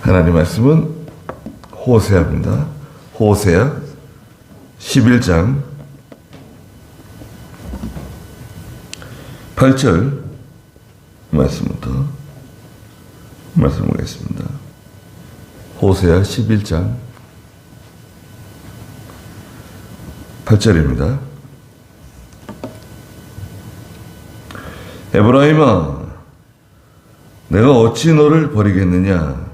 하나님 말씀은 호세아입니다. 호세아 11장 8절 말씀부터 말씀 보겠습니다. 호세아 11장 8절입니다. 에브라임아, 내가 어찌 너를 버리겠느냐?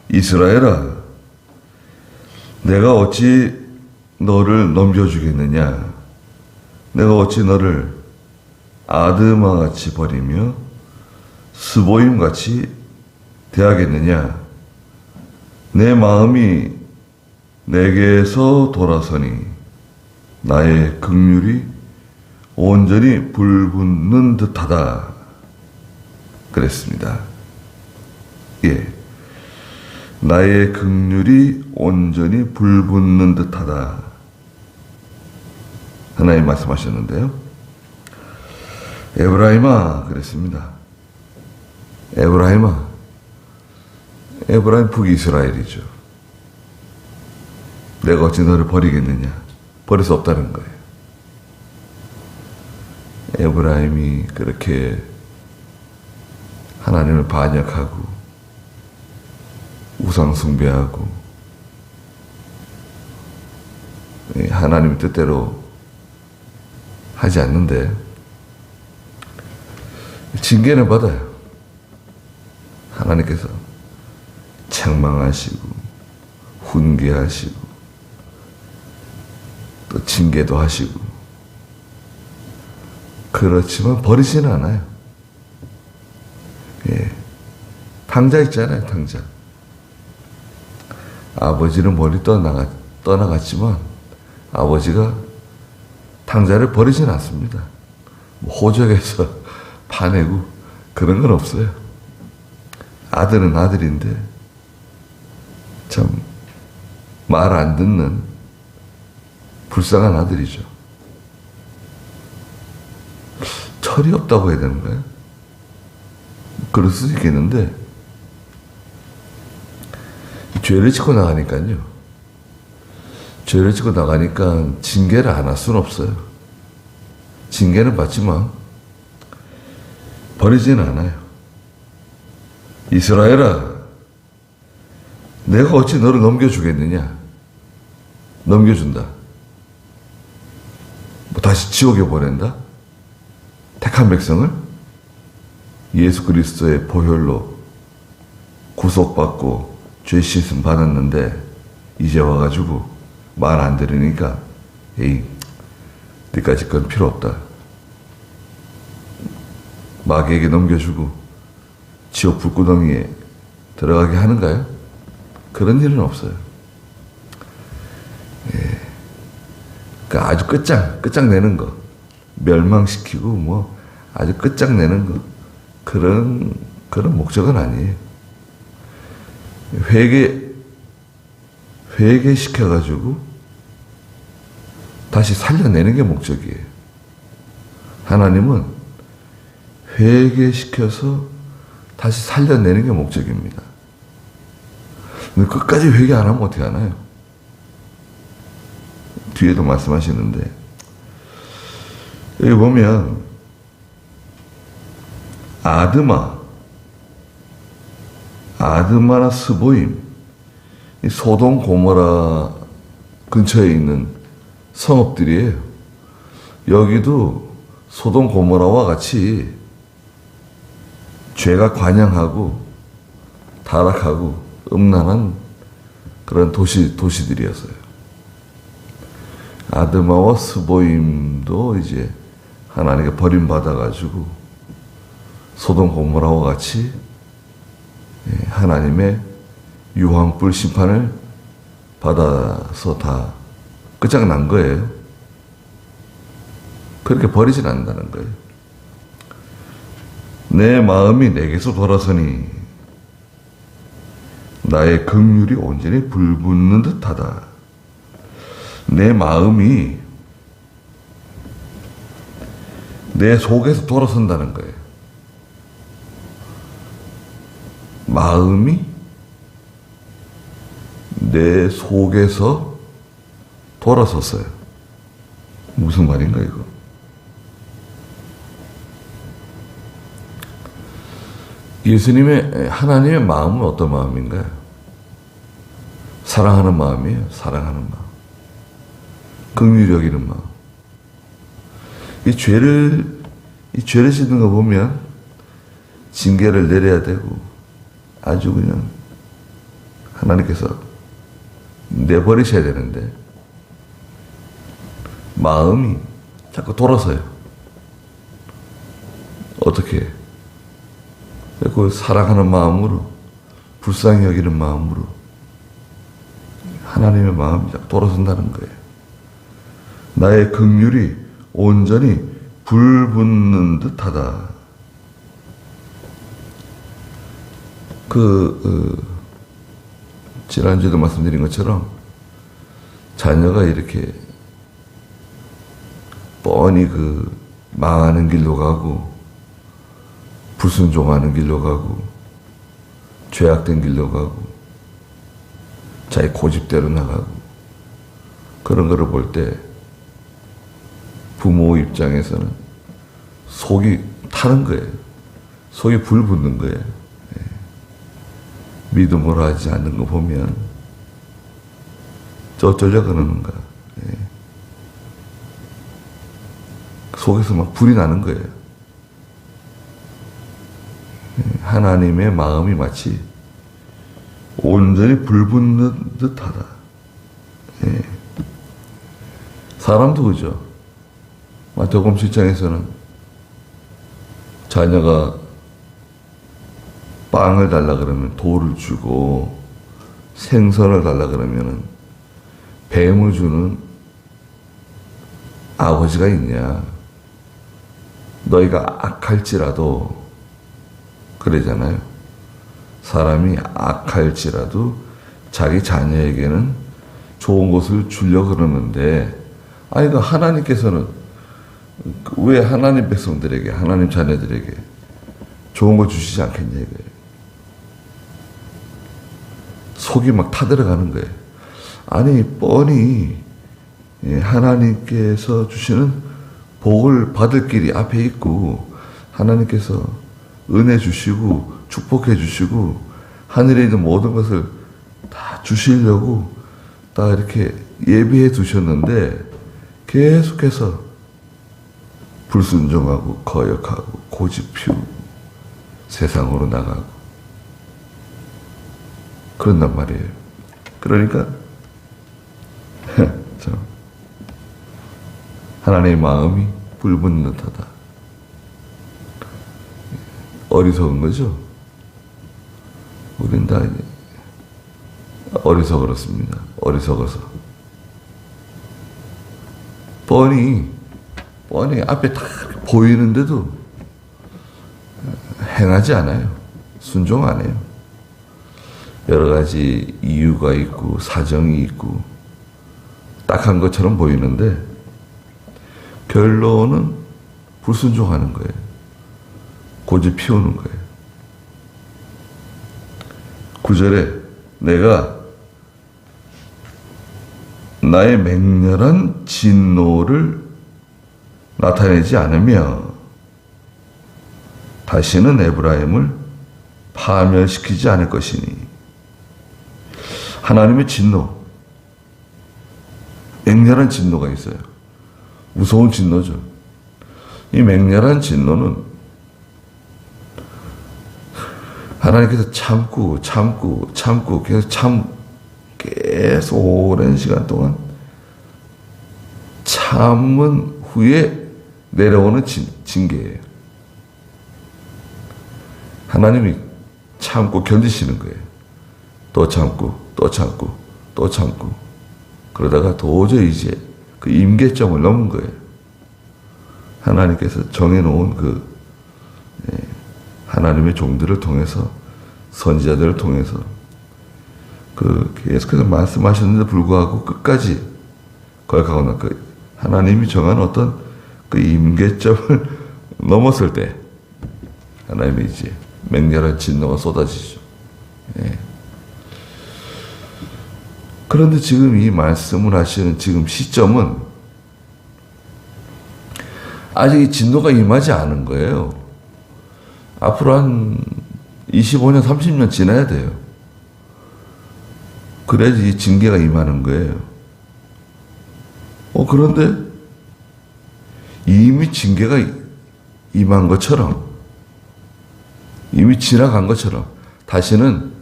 이스라엘아, 내가 어찌 너를 넘겨주겠느냐? 내가 어찌 너를 아드마같이 버리며 스보임같이 대하겠느냐? 내 마음이 내게서 돌아서니 나의 긍휼이 온전히 불붙는 듯하다. 그랬습니다. 예, 나의 긍휼이 온전히 불붙는 듯하다. 하나님 말씀하셨는데요. 에브라임아, 그랬습니다. 에브라임아, 에브라임 북이스라엘이죠. 내가 어찌 너를 버리겠느냐? 버릴 수 없다는 거예요. 에브라임이 그렇게 하나님을 반역하고 우상 숭배하고 하나님의 뜻대로 하지 않는데 징계는 받아요. 하나님께서 책망하시고 훈계하시고 또 징계도 하시고, 그렇지만 버리지는 않아요. 예, 탕자 있잖아요. 탕자. 아버지는 멀리 떠나갔지만 아버지가 탕자를 버리지는 않습니다. 호적에서 파내고 그런 건 없어요. 아들은 아들인데 참 말 안 듣는 불쌍한 아들이죠. 철이 없다고 해야 되는가요? 그럴 수도 있겠는데, 죄를 짓고 나가니까요. 죄를 짓고 나가니까 징계를 안 할 수는 없어요. 징계는 받지만 버리지는 않아요. 이스라엘아, 내가 어찌 너를 넘겨주겠느냐? 넘겨준다. 뭐 다시 지옥에 보낸다? 택한 백성을 예수 그리스도의 보혈로 구속받고 죄 씻음 받았는데 이제 와가지고 말 안 들으니까 에이, 네까지 건 필요 없다. 마귀에게 넘겨주고 지옥 불구덩이에 들어가게 하는가요? 그런 일은 없어요. 예. 그러니까 아주 끝장내는 거, 멸망시키고 뭐 아주 끝장내는 거, 그런 목적은 아니에요. 회개시켜가지고 다시 살려내는 게 목적이에요. 하나님은 회개시켜서 다시 살려내는 게 목적입니다. 근데 끝까지 회개 안 하면 어떻게 하나요? 뒤에도 말씀하시는데, 여기 보면 아드마나 스보임, 이 소돔 고모라 근처에 있는 성읍들이에요. 여기도 소돔 고모라와 같이 죄가 관영하고 타락하고 음란한 그런 도시들이었어요. 아드마와 스보임도 이제 하나님께 버림받아가지고 소돔 고모라와 같이 하나님의 유황불 심판을 받아서 다 끝장난 거예요. 그렇게 버리진 않는다는 거예요. 내 마음이 내게서 돌아서니 나의 긍휼이 온전히 불붙는 듯하다. 내 마음이 내 속에서 돌아선다는 거예요. 마음이 내 속에서 돌아섰어요. 무슨 말인가 이거? 예수님의 하나님의 마음은 어떤 마음인가요? 사랑하는 마음이에요. 사랑하는 마음. 긍휼히 여기는 마음. 이 죄를 짓는 거 보면 징계를 내려야 되고 아주 그냥 하나님께서 내버리셔야 되는데 마음이 자꾸 돌아서요. 어떻게? 그 사랑하는 마음으로, 불쌍히 여기는 마음으로 하나님의 마음이 자꾸 돌아선다는 거예요. 나의 긍휼이 온전히 불붙는 듯하다. 지난주에도 말씀드린 것처럼 자녀가 이렇게 뻔히 망하는 길로 가고 불순종하는 길로 가고 죄악된 길로 가고 자기 고집대로 나가고 그런 거를 볼 때 부모 입장에서는 속이 타는 거예요. 속이 불붙는 거예요. 믿음으로 하지 않는 거 보면 저 어쩌려 그러는가. 속에서 막 불이 나는 거예요. 하나님의 마음이 마치 온전히 불붙는 듯하다. 사람도 그죠. 마태복음 7장에서는 자녀가 빵을 달라 그러면 돌을 주고 생선을 달라 그러면은 뱀을 주는 아버지가 있냐. 너희가 악할지라도 그러잖아요. 사람이 악할지라도 자기 자녀에게는 좋은 것을 주려고 그러는데 아니 그 하나님께서는 왜 하나님 백성들에게 하나님 자녀들에게 좋은 거 주시지 않겠냐 이거예요. 속이 막 타들어가는 거예요. 아니 뻔히 하나님께서 주시는 복을 받을 길이 앞에 있고 하나님께서 은혜 주시고 축복해 주시고 하늘에 있는 모든 것을 다 주시려고 다 이렇게 예비해 두셨는데 계속해서 불순종하고 거역하고 고집 피우고 세상으로 나가고 그런단 말이에요. 그러니까 하나님의 마음이 불붙는 듯하다. 어리석은 거죠. 우린 다 어리석었습니다. 어리석어서 뻔히 앞에 다 보이는데도 행하지 않아요. 순종 안 해요. 여러 가지 이유가 있고 사정이 있고 딱한 것처럼 보이는데 결론은 불순종하는 거예요. 고집 피우는 거예요. 9절에 내가 나의 맹렬한 진노를 나타내지 않으며 다시는 에브라임을 파멸시키지 않을 것이니. 하나님의 진노, 맹렬한 진노가 있어요. 무서운 진노죠. 이 맹렬한 진노는 하나님께서 참고 계속 오랜 시간 동안 참은 후에 내려오는 징계예요. 하나님이 참고 견디시는 거예요. 또 참고 그러다가 도저히 이제 그 임계점을 넘은 거예요. 하나님께서 정해놓은 하나님의 종들을 통해서 선지자들을 통해서 계속해서 말씀하셨는데 불구하고 끝까지 거역하고 나 하나님이 정한 어떤 그 임계점을 넘었을 때 하나님이 이제 맹렬한 진노가 쏟아지죠. 그런데 지금 이 말씀을 하시는 지금 시점은 아직 이 진노가 임하지 않은 거예요. 앞으로 한 25년, 30년 지나야 돼요. 그래야지 이 징계가 임하는 거예요. 그런데 이미 징계가 임한 것처럼, 이미 지나간 것처럼 다시는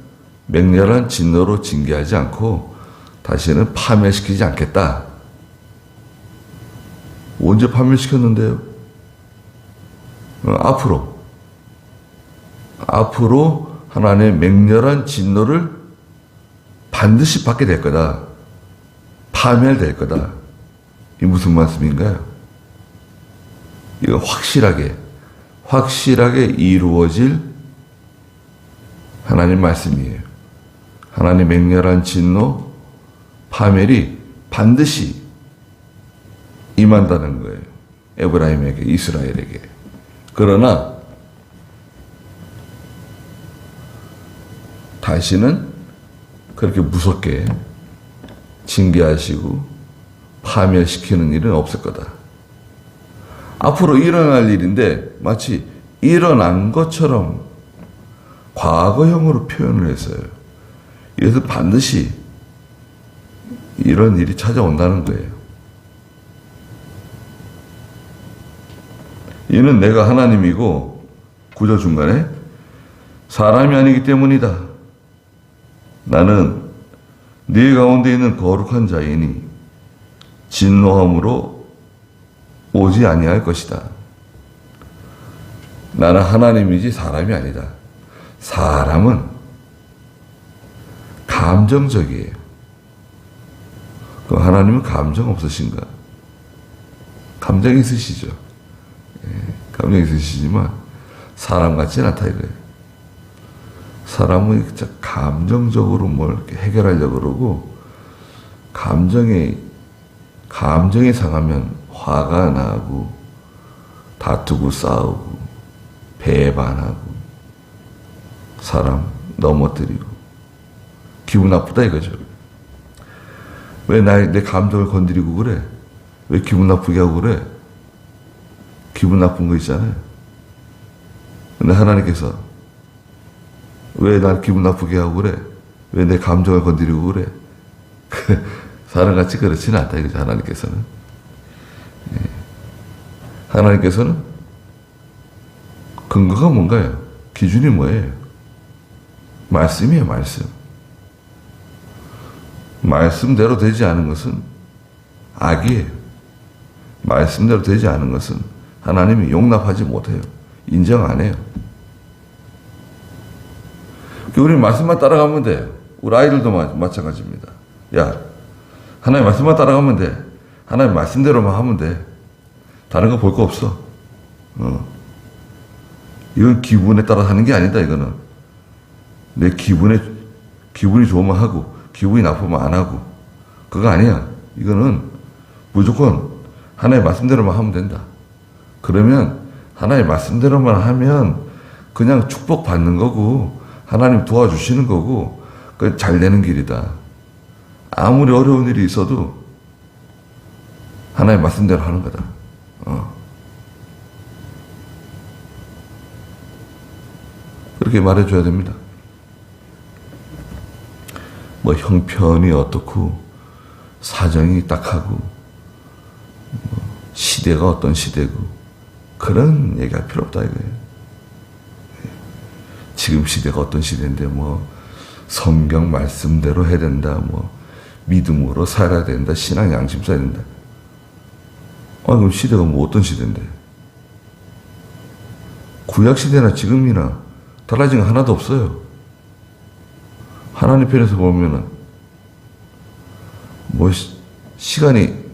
맹렬한 진노로 징계하지 않고 다시는 파멸시키지 않겠다. 언제 파멸시켰는데요? 앞으로 하나님의 맹렬한 진노를 반드시 받게 될 거다. 파멸될 거다. 이 무슨 말씀인가요? 이거 확실하게 이루어질 하나님 말씀이에요. 하나님 맹렬한 진노, 파멸이 반드시 임한다는 거예요. 에브라임에게, 이스라엘에게. 그러나 다시는 그렇게 무섭게 징계하시고 파멸시키는 일은 없을 거다. 앞으로 일어날 일인데 마치 일어난 것처럼 과거형으로 표현을 했어요. 이것은 반드시 이런 일이 찾아온다는 거예요. 이는 내가 하나님이고, 구절 중간에 사람이 아니기 때문이다. 나는 네 가운데 있는 거룩한 자이니 진노함으로 오지 아니할 것이다. 나는 하나님이지 사람이 아니다. 사람은 감정적이에요. 그 하나님은 감정 없으신가? 감정이 있으시죠. 감정이 있으시지만 사람 같지는 않다 이거예요. 사람은 진짜 감정적으로 뭘 이렇게 해결하려고 그러고, 감정이 상하면 화가 나고 다투고 싸우고 배반하고 사람 넘어뜨리고 기분 나쁘다 이거죠. 왜 내 감정을 건드리고 그래? 왜 기분 나쁘게 하고 그래? 기분 나쁜 거 있잖아요. 근데 하나님께서 왜 날 기분 나쁘게 하고 그래? 왜 내 감정을 건드리고 그래? 사람같이 그렇지는 않다 이거죠. 하나님께서는. 하나님께서는 근거가 뭔가요? 기준이 뭐예요? 말씀이에요, 말씀. 말씀대로 되지 않은 것은 악이에요. 말씀대로 되지 않은 것은 하나님이 용납하지 못해요. 인정 안 해요. 우리 말씀만 따라가면 돼요. 우리 아이들도 마찬가지입니다. 야, 하나님 말씀만 따라가면 돼. 하나님 말씀대로만 하면 돼. 다른 거 볼 거 없어. 이건 기분에 따라 하는 게 아니다, 이거는. 내 기분이 좋으면 하고, 기분이 나쁘면 안 하고. 그거 아니야. 이거는 무조건 하나님 말씀대로만 하면 된다. 그러면 하나님 말씀대로만 하면 그냥 축복받는 거고, 하나님 도와주시는 거고, 그 잘 되는 길이다. 아무리 어려운 일이 있어도 하나님 말씀대로 하는 거다. 그렇게 말해줘야 됩니다. 뭐 형편이 어떻고 사정이 딱하고 시대가 어떤 시대고 그런 얘기할 필요 없다 이거예요. 지금 시대가 어떤 시대인데 뭐 성경 말씀대로 해야 된다, 뭐 믿음으로 살아야 된다, 신앙 양심 써야 된다. 그럼 시대가 뭐 어떤 시대인데? 구약 시대나 지금이나 달라진 거 하나도 없어요. 하나님 편에서 보면은 뭐 시간이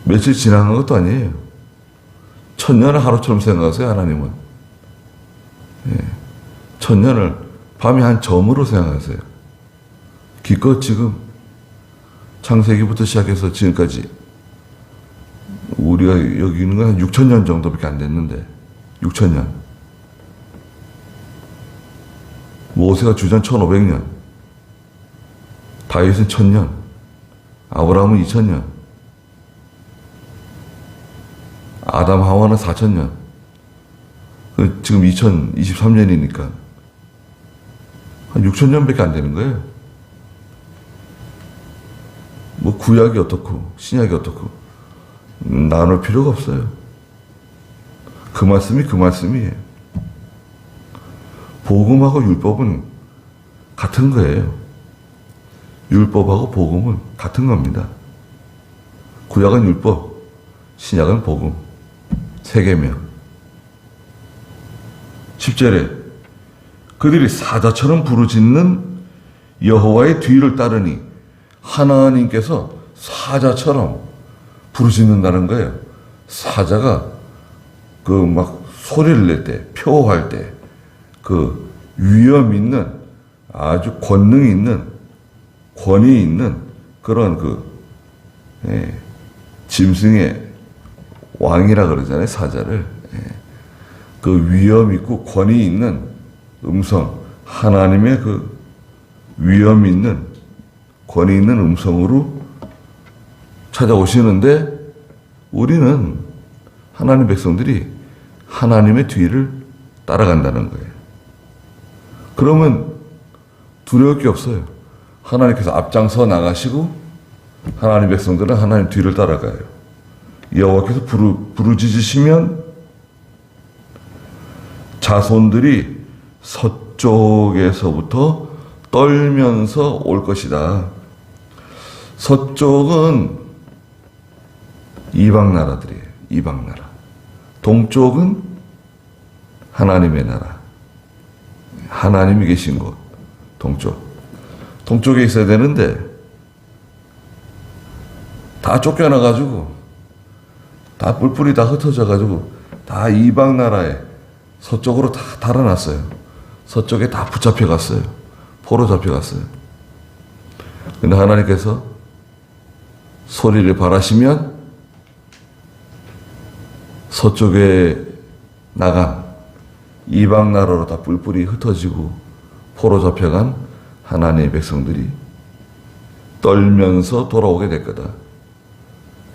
며칠 지나간 것도 아니에요. 천년을 하루처럼 생각하세요. 하나님은. 천년을 밤이 한 점으로 생각하세요. 기껏 지금 창세기부터 시작해서 지금까지 우리가 여기 있는 건 한 6,000년 정도밖에 안 됐는데 6,000년. 모세가 주전 1,500년. 다윗은 1000년, 아브라함은 2000년, 아담 하와는 4000년. 지금 2023년이니까 한 6000년밖에 안 되는 거예요. 뭐 구약이 어떻고 신약이 어떻고 나눌 필요가 없어요. 그 말씀이 그 말씀이에요. 복음하고 율법은 같은 거예요. 율법하고 복음은 같은 겁니다. 구약은 율법, 신약은 복음. 세 계명. 10절에 그들이 사자처럼 부르짖는 여호와의 뒤를 따르니, 하나님께서 사자처럼 부르짖는다는 거예요. 사자가 그 막 소리를 낼 때, 표할 때, 그 위험 있는, 아주 권능 있는, 권위 있는 그런 짐승의 왕이라 그러잖아요, 사자를. 그 위험 있고 권위 있는 음성, 하나님의 그 위험 있는, 권위 있는 음성으로 찾아오시는데, 우리는 하나님 백성들이 하나님의 뒤를 따라간다는 거예요. 그러면 두려울 게 없어요. 하나님께서 앞장서 나가시고 하나님 백성들은 하나님 뒤를 따라가요. 여호와께서 부르짖으시면 자손들이 서쪽에서부터 떨면서 올 것이다. 서쪽은 이방 나라들이에요. 이방 나라. 동쪽은 하나님의 나라. 하나님이 계신 곳. 동쪽. 동쪽에 있어야 되는데 다 쫓겨나가지고 다 뿔뿔이 다 흩어져가지고 다 이방 나라에 서쪽으로 다 달아났어요. 서쪽에 다 붙잡혀갔어요. 포로 잡혀갔어요. 근데 하나님께서 소리를 바라시면 서쪽에 나간 이방 나라로 다 뿔뿔이 흩어지고 포로 잡혀간 하나님의 백성들이 떨면서 돌아오게 될 거다.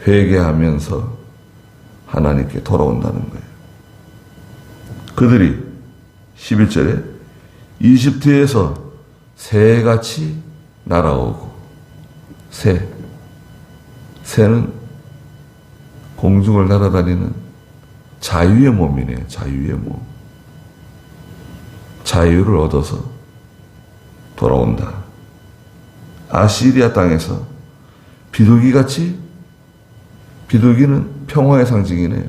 회개하면서 하나님께 돌아온다는 거예요. 그들이 11절에 이집트에서 새같이 날아오고, 새는 공중을 날아다니는 자유의 몸이네요. 자유의 몸. 자유를 얻어서 돌아온다. 아시리아 땅에서 비둘기같이, 비둘기는 평화의 상징이네요.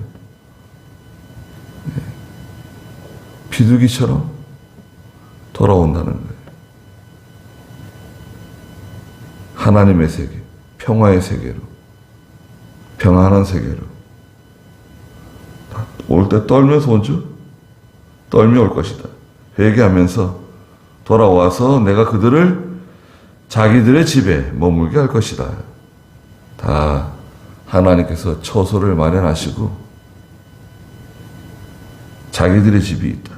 비둘기처럼 돌아온다는 거예요. 하나님의 세계, 평화의 세계로, 평안한 세계로. 올 때 떨면서 온주? 떨며 올 것이다. 회개하면서 돌아와서 내가 그들을 자기들의 집에 머물게 할 것이다. 다 하나님께서 처소를 마련하시고 자기들의 집이 있다.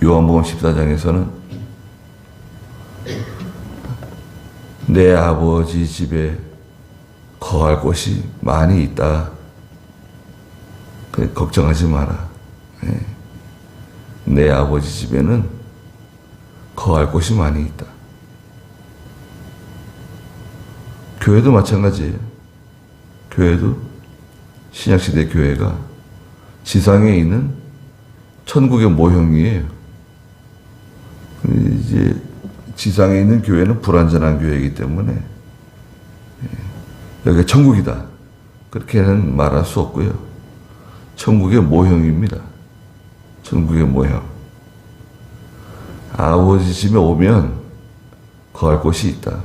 요한복음 14장에서는 내 아버지 집에 거할 곳이 많이 있다. 걱정하지 마라. 내 아버지 집에는 거할 곳이 많이 있다. 교회도 마찬가지예요. 교회도 신약시대 교회가 지상에 있는 천국의 모형이에요. 이제 지상에 있는 교회는 불완전한 교회이기 때문에 여기가 천국이다. 그렇게는 말할 수 없고요. 천국의 모형입니다. 천국의 모형. 아버지 집에 오면 거할 곳이 있다.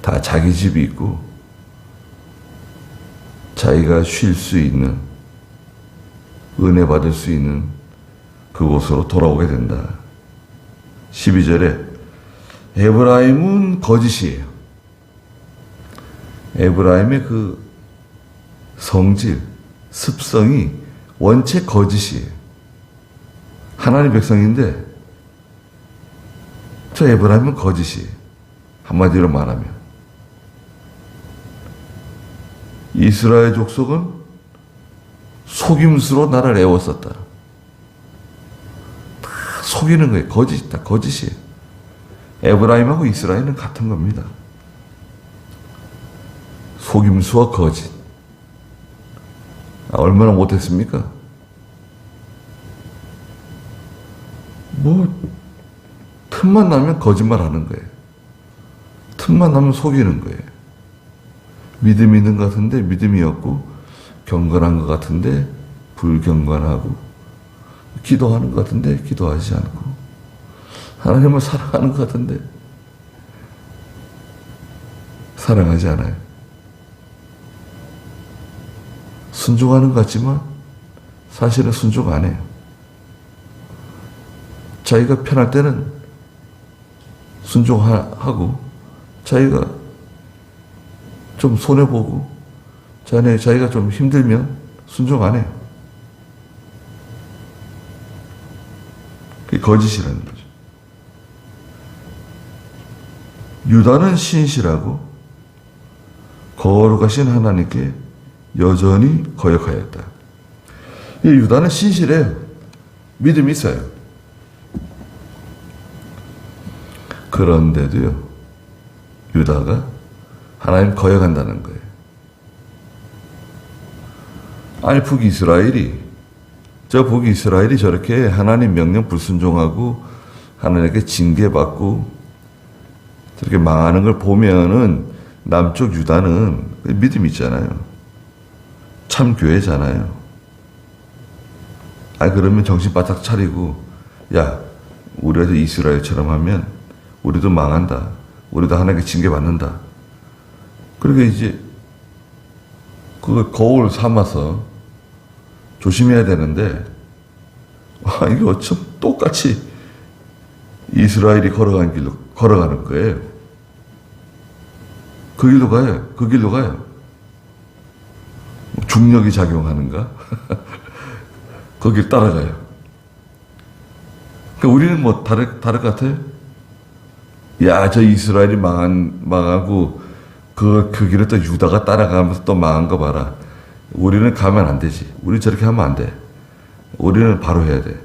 다 자기 집이 있고 자기가 쉴 수 있는, 은혜 받을 수 있는 그곳으로 돌아오게 된다. 12절에 에브라임은 거짓이에요. 에브라임의 그 성질, 습성이 원체 거짓이에요. 하나님 백성인데 저 에브라임은 거짓이. 한마디로 말하면. 이스라엘 족속은 속임수로 나를 애웠었다. 다 속이는 거예요. 거짓이다. 거짓이에요. 에브라임하고 이스라엘은 같은 겁니다. 속임수와 거짓. 얼마나 못했습니까? 틈만 나면 거짓말 하는 거예요. 틈만 나면 속이는 거예요. 믿음이 있는 것 같은데 믿음이 없고, 경건한 것 같은데 불경건하고, 기도하는 것 같은데 기도하지 않고, 하나님을 사랑하는 것 같은데 사랑하지 않아요. 순종하는 것 같지만 사실은 순종 안 해요. 자기가 편할 때는 순종하고, 자기가 좀 손해보고, 자기가 좀 힘들면 순종 안 해요. 그게 거짓이라는 거죠. 유다는 신실하고 거룩하신 하나님께 여전히 거역하였다. 이 유다는 신실해요. 믿음이 있어요. 그런데도요, 유다가 하나님 거역한다는 거예요. 아니, 북이스라엘이 저렇게 하나님 명령 불순종하고 하나님께 징계받고 저렇게 망하는 걸 보면은 남쪽 유다는 믿음 있잖아요. 참 교회잖아요. 그러면 정신 바짝 차리고, 야, 우리도 이스라엘처럼 하면 우리도 망한다. 우리도 하나님께 징계받는다. 그러니까 이제 그걸 거울 삼아서 조심해야 되는데, 이게 어쩜 똑같이 이스라엘이 걸어가는 길로 걸어가는 거예요. 그 길로 가요. 중력이 작용하는가? 거길 따라가요. 그러니까 우리는 다를 것 같아요? 야, 저 이스라엘이 망하고, 그 길을 또 유다가 따라가면서 또 망한 거 봐라. 우리는 가면 안 되지. 우리 저렇게 하면 안 돼. 우리는 바로 해야 돼.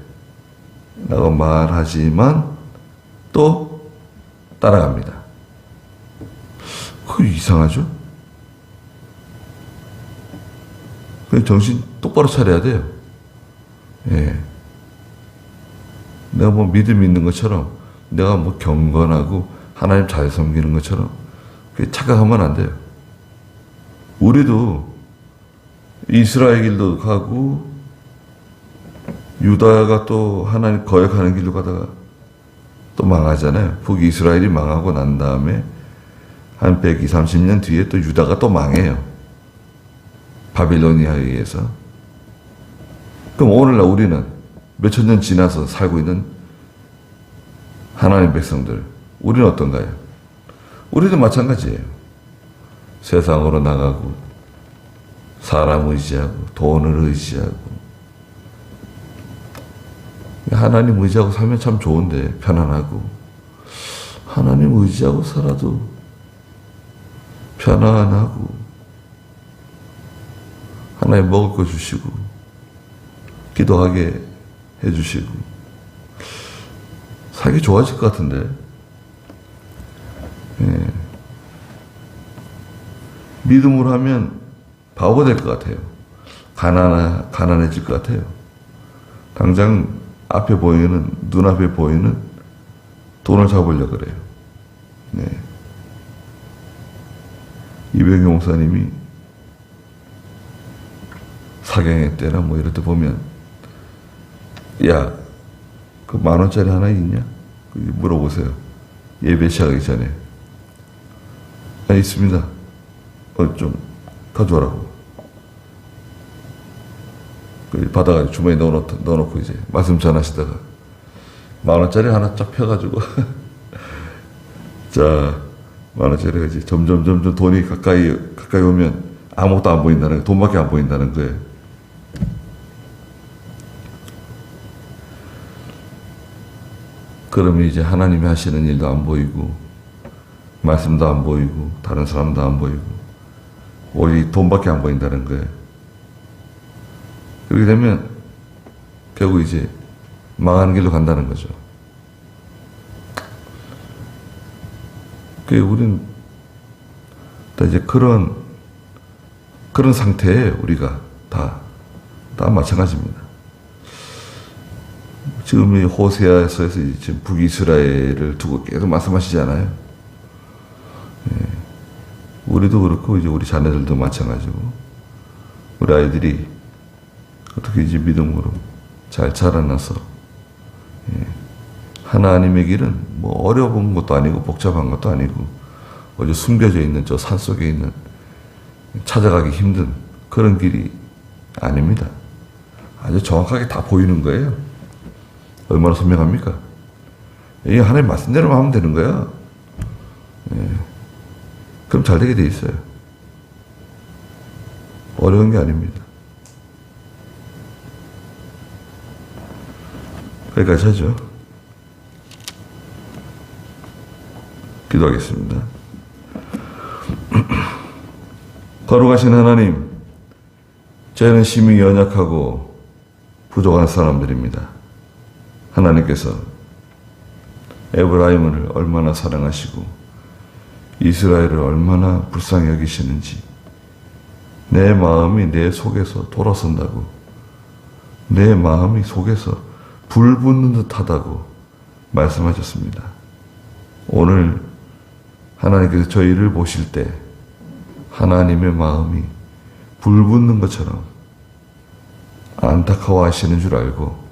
라고 말하지만 또 따라갑니다. 그게 이상하죠? 그냥 정신 똑바로 차려야 돼요. 예. 내가 믿음이 있는 것처럼, 내가 경건하고 하나님 잘 섬기는 것처럼 그게 착각하면 안 돼요. 우리도 이스라엘 길도 가고, 유다가 또 하나님 거역하는 길로 가다가 또 망하잖아요. 북이스라엘이 망하고 난 다음에 한 120, 30년 뒤에 또 유다가 또 망해요. 바빌로니아에 의해서. 그럼 오늘날 우리는 몇천 년 지나서 살고 있는 하나님 백성들, 우리는 어떤가요? 우리도 마찬가지예요. 세상으로 나가고, 사람 의지하고, 돈을 의지하고. 하나님 의지하고 살면 참 좋은데, 편안하고. 하나님 의지하고 살아도 편안하고, 하나님 먹을 거 주시고, 기도하게 해주시고, 살기 좋아질 것 같은데. 예. 믿음으로 하면 바보가 될 것 같아요. 가난해질 것 같아요. 당장 눈앞에 보이는 돈을 잡으려고 그래요. 네. 이병용 목사님이 사경회 때나 이럴 때 보면, 야, 그 10,000원짜리 하나 있냐? 물어보세요. 예배 시작하기 전에. 있습니다. 좀 가져오라고. 받아가지고 주머니에 넣어놓고 이제 말씀 전하시다가 10,000원짜리 하나 쫙 펴가지고 자, 10,000원짜리가 이제 점점 돈이 가까이 오면 아무것도 안 보인다는 거예요. 돈밖에 안 보인다는 거예요. 그러면 이제 하나님이 하시는 일도 안 보이고, 말씀도 안 보이고, 다른 사람도 안 보이고, 오직 돈밖에 안 보인다는 거예요. 그렇게 되면 결국 이제 망하는 길로 간다는 거죠. 우리는 다 이제 그런 상태에 우리가 다 마찬가지입니다. 지금 이 호세아서에서 지금 북이스라엘을 두고 계속 말씀하시잖아요. 예. 우리도 그렇고 이제 우리 자녀들도 마찬가지고, 우리 아이들이 어떻게 이제 믿음으로 잘 자라나서, 예. 하나님의 길은 뭐 어려운 것도 아니고 복잡한 것도 아니고 어디 숨겨져 있는 저 산 속에 있는 찾아가기 힘든 그런 길이 아닙니다. 아주 정확하게 다 보이는 거예요. 얼마나 선명합니까? 이게 하나님 말씀대로만 하면 되는 거야. 예. 그럼 잘 되게 돼 있어요. 어려운 게 아닙니다. 거기까지 하죠. 기도하겠습니다. 거룩하신 하나님, 저희는 심히 연약하고 부족한 사람들입니다. 하나님께서 에브라임을 얼마나 사랑하시고 이스라엘을 얼마나 불쌍히 여기시는지, 내 마음이 내 속에서 돌아선다고, 내 마음이 속에서 불 붙는 듯하다고 말씀하셨습니다. 오늘 하나님께서 저희를 보실 때 하나님의 마음이 불 붙는 것처럼 안타까워 하시는 줄 알고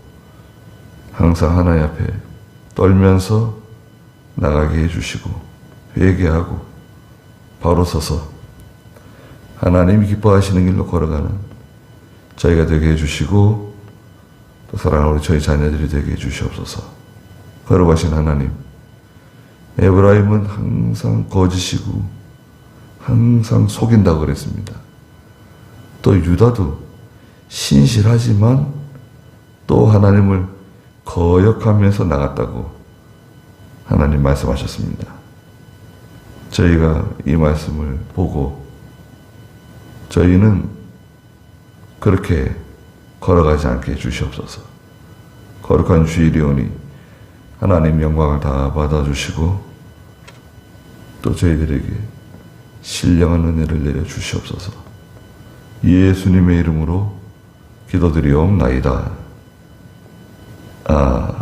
항상 하나님 앞에 떨면서 나가게 해주시고 회개하고 바로 서서 하나님이 기뻐하시는 길로 걸어가는 저희가 되게 해주시고, 또 사랑하는 저희 자녀들이 되게 해주시옵소서. 거룩하신 하나님, 에브라임은 항상 거짓이고 항상 속인다고 그랬습니다. 또 유다도 신실하지만 또 하나님을 거역하면서 나갔다고 하나님 말씀하셨습니다. 저희가 이 말씀을 보고 저희는 그렇게 걸어가지 않게 해주시옵소서. 거룩한 주일이오니 하나님 영광을 다 받아주시고 또 저희들에게 신령한 은혜를 내려주시옵소서. 예수님의 이름으로 기도드리옵나이다. 아멘.